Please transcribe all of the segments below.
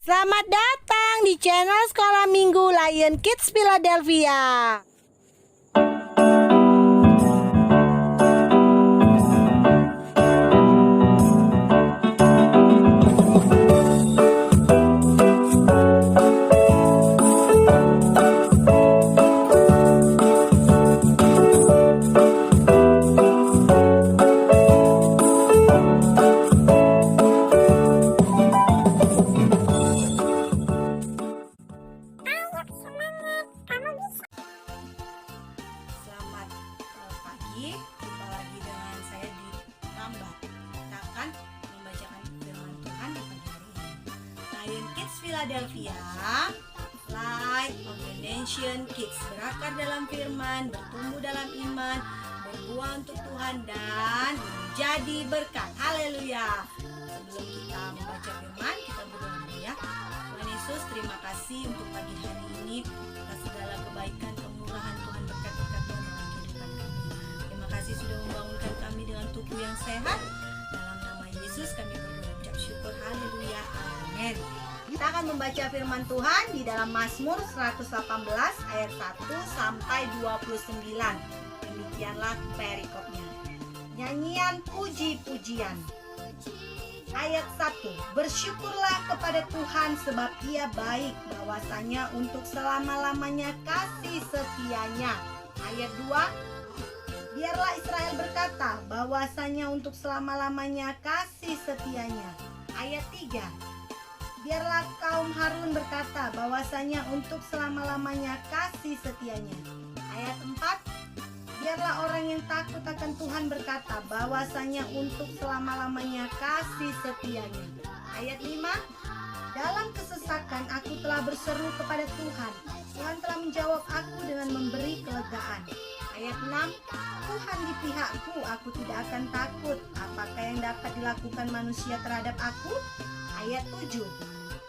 Selamat datang di channel Sekolah Minggu Lion Kids Philadelphia. Selamat pagi, jumpa lagi dengan saya di Tambah. Kita akan membacakan firman Tuhan pada hari ini. Lion Kids Philadelphia, Light of the Nation Kids, berakar dalam firman, bertumbuh dalam iman, berbuah untuk Tuhan dan menjadi berkat. Haleluya. Sebelum kita membaca firman, kita berdoa dulu ya. Tuhan Yesus, terima kasih untuk pagi hari ini atas segala kebaikan, kemurahan Tuhan, berkat-berkat Tuhan dalam kehidupan kami. Terima kasih sudah membangunkan kami dengan tubuh yang sehat. Dalam nama Yesus kami berdoa, ucap syukur. Haleluya. Amin. Kita akan membaca firman Tuhan di dalam Mazmur 118 ayat 1 sampai 29. Demikianlah perikopnya. Nyanyian puji-pujian. Ayat 1. Bersyukurlah kepada Tuhan sebab Ia baik, bahwasanya untuk selama-lamanya kasih setianya. Ayat 2. Biarlah Israel berkata, bahwasanya untuk selama-lamanya kasih setianya. Ayat 3. Biarlah kaum Harun berkata, bahwasanya untuk selama-lamanya kasih setianya. Ayat 4. Biarlah orang yang takut akan Tuhan berkata, bahwasanya untuk selama-lamanya kasih setianya. Ayat 5. Dalam kesesakan aku telah berseru kepada Tuhan. Tuhan telah menjawab aku dengan memberi kelegaan. Ayat 6. Tuhan di pihakku, aku tidak akan takut. Apakah yang dapat dilakukan manusia terhadap aku? Ayat 7.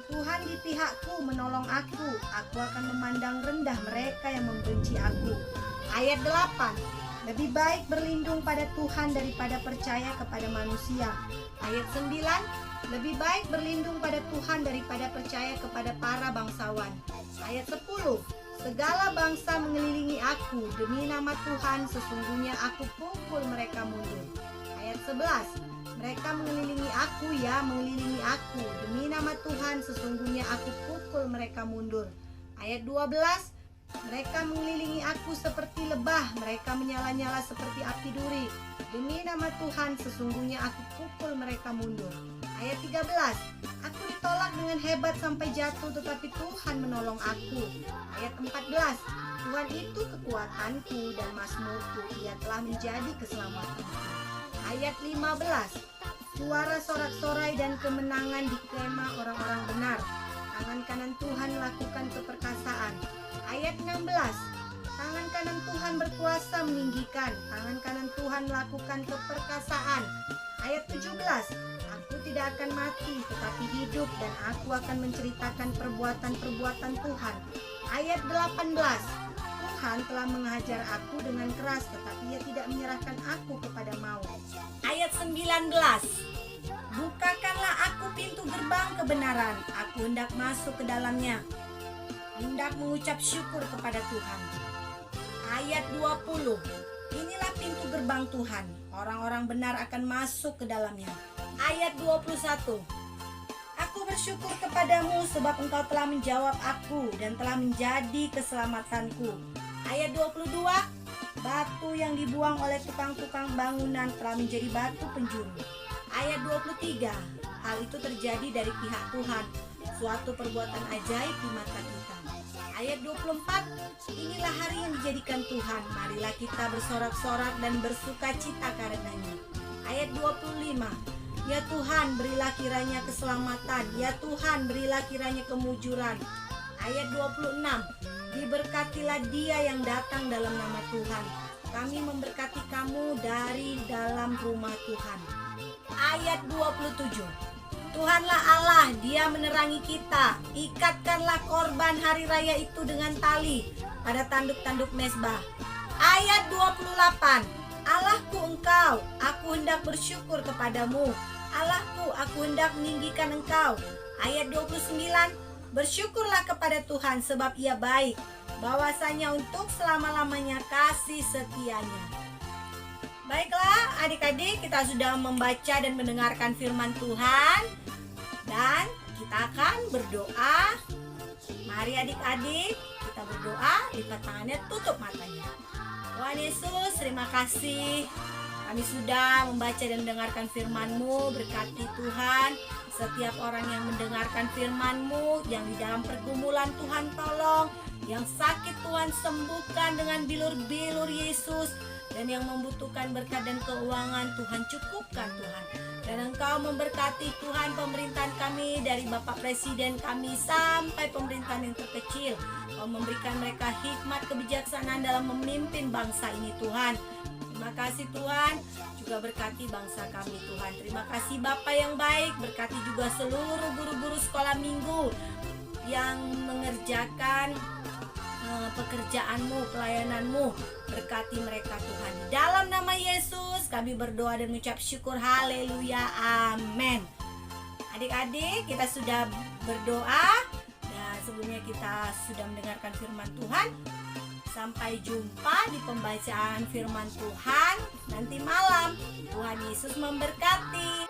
Tuhan di pihakku, menolong aku. Aku akan memandang rendah mereka yang membenci aku. Ayat 8. Lebih baik berlindung pada Tuhan daripada percaya kepada manusia. Ayat 9. Lebih baik berlindung pada Tuhan daripada percaya kepada para bangsawan. Ayat 10. Segala bangsa mengelilingi aku, demi nama Tuhan sesungguhnya aku pukul mereka mundur. Ayat 11. Mereka mengelilingi aku, ya mengelilingi aku, demi nama Tuhan sesungguhnya aku pukul mereka mundur. Ayat 12. Mereka mengelilingi aku seperti lebah, mereka menyala-nyala seperti api duri. Demi nama Tuhan sesungguhnya aku pukul mereka mundur. Ayat 13. Aku ditolak dengan hebat sampai jatuh, tetapi Tuhan menolong aku. Ayat 14. Tuhan itu kekuatanku dan mazmurku, Ia telah menjadi keselamatanku. Ayat 15. Suara sorak-sorai dan kemenangan di kemah orang-orang benar. Tangan kanan Tuhan lakukan keperkasaan. Ayat 16. Tangan kanan Tuhan berkuasa meninggikan. Tangan kanan Tuhan melakukan keperkasaan. Ayat 17. Aku tidak akan mati tetapi hidup, dan aku akan menceritakan perbuatan-perbuatan Tuhan. Ayat 18. Tuhan telah menghajar aku dengan keras, tetapi Ia tidak menyerahkan aku kepada maut. Ayat 19. Bukakanlah aku pintu gerbang kebenaran, aku hendak masuk ke dalamnya, hendak mengucap syukur kepada Tuhan. Ayat 20. Inilah pintu gerbang Tuhan, orang-orang benar akan masuk ke dalamnya. Ayat 21. Aku bersyukur kepadamu sebab engkau telah menjawab aku dan telah menjadi keselamatanku. Ayat 22. Batu yang dibuang oleh tukang-tukang bangunan telah menjadi batu penjuru. Ayat 23. Hal itu terjadi dari pihak Tuhan, suatu perbuatan ajaib di mata kita. Ayat 24. Inilah hari yang dijadikan Tuhan, marilah kita bersorak-sorak dan bersuka cita karenanya. Ayat 25. Ya Tuhan, berilah kiranya keselamatan, ya Tuhan, berilah kiranya kemujuran. Ayat 26. Diberkatilah dia yang datang dalam nama Tuhan. Kami memberkati kamu dari dalam rumah Tuhan. Ayat 27. Tuhanlah Allah, Dia menerangi kita. Ikatkanlah korban hari raya itu dengan tali pada tanduk-tanduk mezbah. Ayat 28. Allahku engkau, aku hendak bersyukur kepadamu. Allahku, aku hendak meninggikan engkau. Ayat 29, bersyukurlah kepada Tuhan sebab Ia baik, bahwasanya untuk selama-lamanya kasih setianya. Baiklah adik-adik, kita sudah membaca dan mendengarkan firman Tuhan, dan kita akan berdoa. Mari adik-adik, kita berdoa, lipat tangannya, tutup matanya. Tuhan Yesus, terima kasih. Kami sudah membaca dan mendengarkan firman-Mu. Berkati Tuhan setiap orang yang mendengarkan firman-Mu, yang di dalam pergumulan Tuhan tolong, yang sakit Tuhan sembuhkan dengan bilur-bilur Yesus, dan yang membutuhkan berkat dan keuangan Tuhan cukupkan Tuhan. Dan Engkau memberkati Tuhan pemerintahan kami, dari Bapak Presiden kami sampai pemerintahan yang terkecil. Kau memberikan mereka hikmat kebijaksanaan dalam memimpin bangsa ini Tuhan. Terima kasih Tuhan, juga berkati bangsa kami Tuhan. Terima kasih Bapa yang baik, berkati juga seluruh guru-guru sekolah minggu yang mengerjakan pekerjaan-Mu, pelayanan-Mu. Berkati mereka Tuhan. Di dalam nama Yesus kami berdoa dan mengucap syukur. Haleluya, amin. Adik-adik, kita sudah berdoa dan sebelumnya kita sudah mendengarkan firman Tuhan. Sampai jumpa di pembacaan firman Tuhan nanti malam. Tuhan Yesus memberkati.